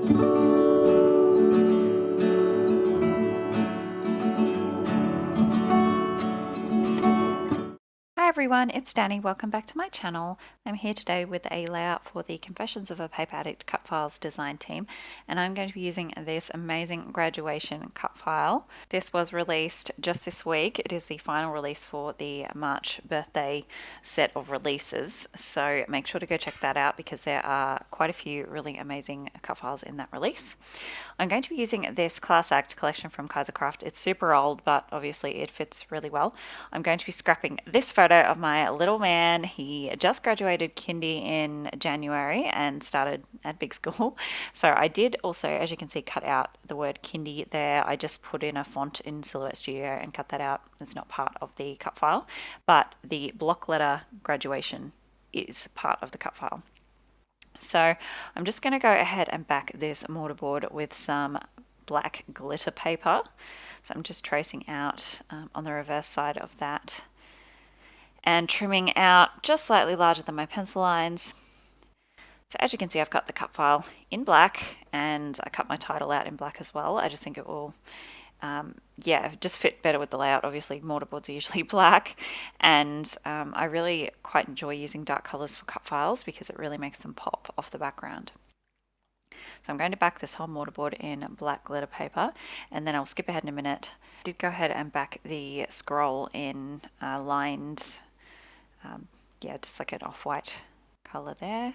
Hi everyone, it's Danny. Welcome back to my channel. I'm here today with a layout for the Confessions of a Paper Addict Cutfiles design team, and I'm going to be using this amazing graduation cut file. This was released just this week. It is the final release for the March birthday set of releases, so make sure to go check that out because there are quite a few really amazing cut files in that release. I'm going to be using this Class Act collection from Kaisercraft. It's super old, but obviously it fits really well. I'm going to be scrapping this photo of my little man. He just graduated Kindy in January and started at big school. So I did also, as you can see, cut out the word Kindy there. I just put in a font in Silhouette Studio and cut that out. It's not part of the cut file, but the block letter graduation is part of the cut file. So I'm just going to go ahead and back this mortarboard with some black glitter paper. So I'm just tracing out on the reverse side of that and trimming out just slightly larger than my pencil lines. So as you can see, I've cut the cut file in black and I cut my title out in black as well. I just think it will just fit better with the layout. Obviously mortarboards are usually black, and I really quite enjoy using dark colors for cut files because it really makes them pop off the background. So I'm going to back this whole mortarboard in black glitter paper, and then I'll skip ahead in a minute. I did go ahead and back the scroll in lined, just like an off-white color there.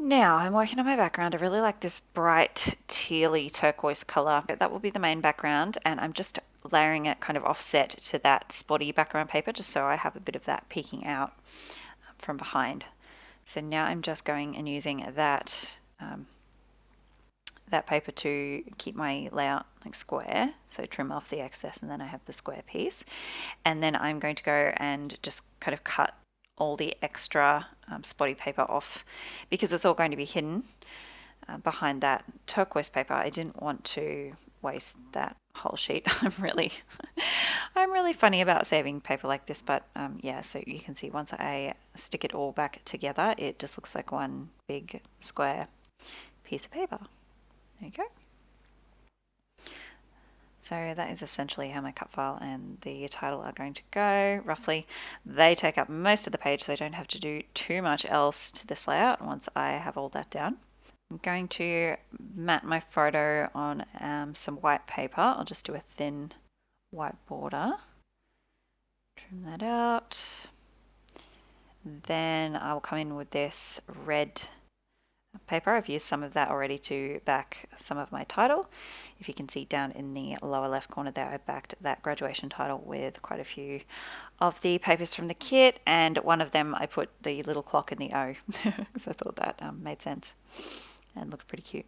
Now I'm working on my background. I really like this bright tealy turquoise color. That will be the main background, and I'm just layering it kind of offset to that spotty background paper just so I have a bit of that peeking out from behind. So now I'm just going and using that paper to keep my layout like square, so trim off the excess, and then I have the square piece. And then I'm going to go and just kind of cut all the extra spotty paper off because it's all going to be hidden behind that turquoise paper. I didn't want to waste that whole sheet. I'm really funny about saving paper like this, but so you can see once I stick it all back together, it just looks like one big square piece of paper. There you go. So that is essentially how my cut file and the title are going to go. Roughly, they take up most of the page, so I don't have to do too much else to this layout once I have all that down. I'm going to mat my photo on some white paper. I'll just do a thin white border. Trim that out. Then I'll come in with this red paper. I've used some of that already to back some of my title. If you can see down in the lower left corner there, I backed that graduation title with quite a few of the papers from the kit, and one of them I put the little clock in the O because I thought that made sense and looked pretty cute.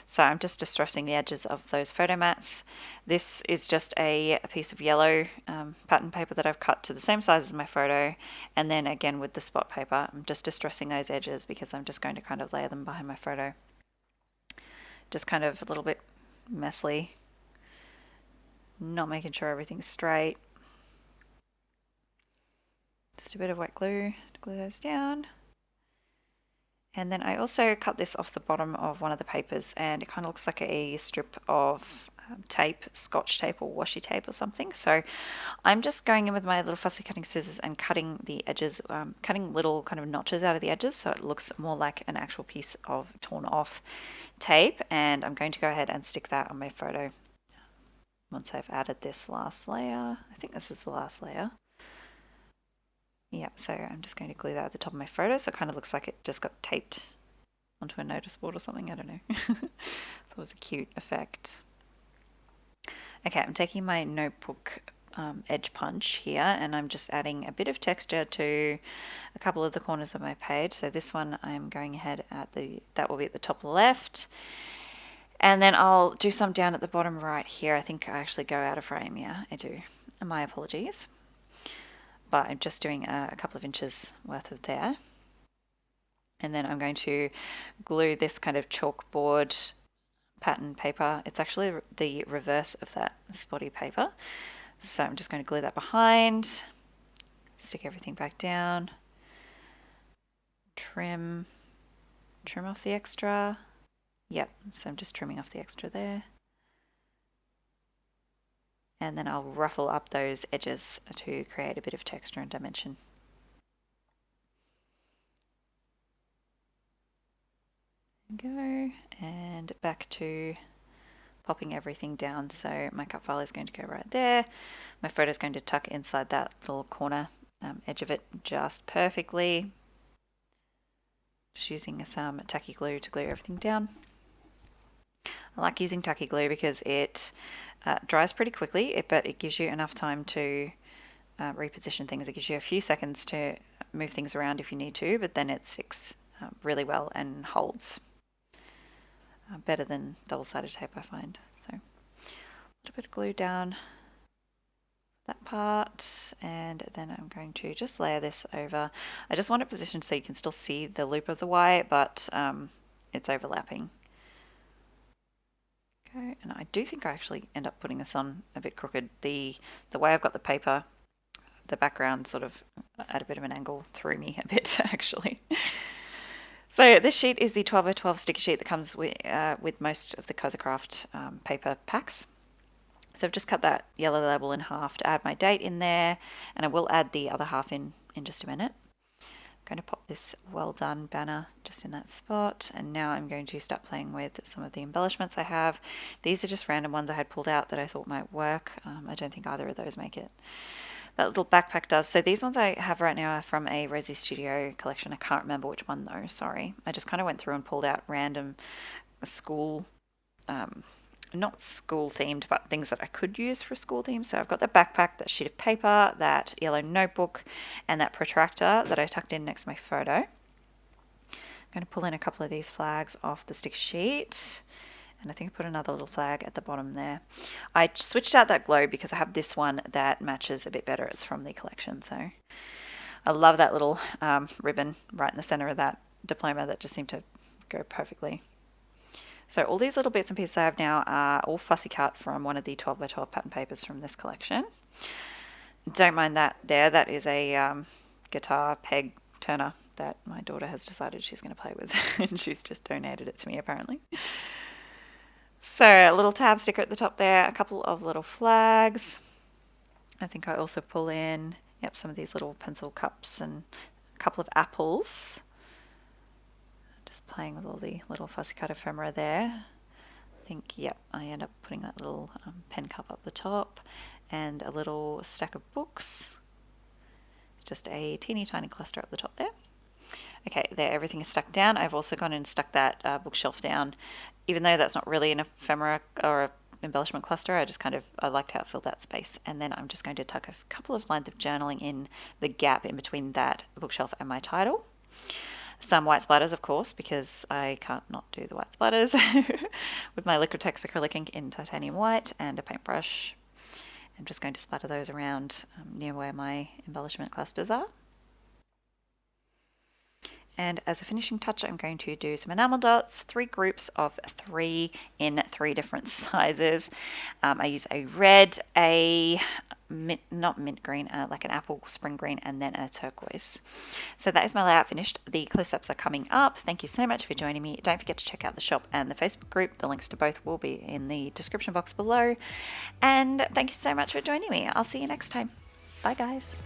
So I'm just distressing the edges of those photo mats. This is just a piece of yellow pattern paper that I've cut to the same size as my photo, and then again with the spot paper I'm just distressing those edges because I'm just going to kind of layer them behind my photo. Just kind of a little bit messily, not making sure everything's straight. Just a bit of wet glue to glue those down. And then I also cut this off the bottom of one of the papers, and it kind of looks like a strip of tape, scotch tape or washi tape or something. So I'm just going in with my little fussy cutting scissors and cutting the edges, cutting little kind of notches out of the edges so it looks more like an actual piece of torn off tape. And I'm going to go ahead and stick that on my photo once I've added this last layer. I think this is the last layer. Yeah, so I'm just going to glue that at the top of my photo so it kind of looks like it just got taped onto a notice board or something. I don't know. That was a cute effect. Okay, I'm taking my notebook edge punch here, and I'm just adding a bit of texture to a couple of the corners of my page. So this one I'm going ahead that will be at the top left. And then I'll do some down at the bottom right here. I think I actually go out of frame. Yeah, I do. My apologies. But I'm just doing a couple of inches worth of there. And then I'm going to glue this kind of chalkboard pattern paper. It's actually the reverse of that spotty paper. So I'm just going to glue that behind, stick everything back down, trim off the extra. Yep, so I'm just trimming off the extra there. And then I'll ruffle up those edges to create a bit of texture and dimension. Go, and back to popping everything down. So my cut file is going to go right there. My photo is going to tuck inside that little corner edge of it just perfectly. Just using some tacky glue to glue everything down. I like using tacky glue because it dries pretty quickly, but it gives you enough time to reposition things. It gives you a few seconds to move things around if you need to, but then it sticks really well and holds better than double-sided tape, I find. So a little bit of glue down that part, and then I'm going to just layer this over. I just want it positioned so you can still see the loop of the Y, but it's overlapping. Okay, and I do think I actually end up putting this on a bit crooked. The way I've got the paper, the background sort of at a bit of an angle threw me a bit actually. So this sheet is the 12x12 sticker sheet that comes with most of the Cozy Craft paper packs. So I've just cut that yellow label in half to add my date in there, and I will add the other half in just a minute. I'm going to pop this well done banner just in that spot, and now I'm going to start playing with some of the embellishments I have. These are just random ones I had pulled out that I thought might work. I don't think either of those make it. That little backpack does. So these ones I have right now are from a Resi Studio collection. I can't remember which one though, sorry. I just kind of went through and pulled out random school, not school themed, but things that I could use for a school theme. So I've got the backpack, that sheet of paper, that yellow notebook, and that protractor that I tucked in next to my photo. I'm going to pull in a couple of these flags off the sticker sheet. And I think I put another little flag at the bottom there. I switched out that globe because I have this one that matches a bit better. It's from the collection. So I love that little ribbon right in the center of that diploma that just seemed to go perfectly. So all these little bits and pieces I have now are all fussy cut from one of the 12x12 pattern papers from this collection. Don't mind that there. That is a guitar peg turner that my daughter has decided she's going to play with. And she's just donated it to me apparently. So a little tab sticker at the top there, a couple of little flags. I think I also pull in, some of these little pencil cups and a couple of apples. Just playing with all the little fussy cut ephemera there. I think, I end up putting that little pen cup up the top and a little stack of books. It's just a teeny tiny cluster up the top there. Okay, there, everything is stuck down. I've also gone and stuck that bookshelf down. Even though that's not really an ephemera or an embellishment cluster, I liked how it filled that space. And then I'm just going to tuck a couple of lines of journaling in the gap in between that bookshelf and my title. Some white splatters, of course, because I can't not do the white splatters with my Liquitex acrylic ink in titanium white and a paintbrush. I'm just going to splatter those around near where my embellishment clusters are. And as a finishing touch, I'm going to do some enamel dots, 3 groups of 3 in 3 different sizes. I use a red, a not mint green, like an apple spring green, and then a turquoise. So that is my layout finished. The close-ups are coming up. Thank you so much for joining me. Don't forget to check out the shop and the Facebook group. The links to both will be in the description box below. And thank you so much for joining me. I'll see you next time. Bye, guys.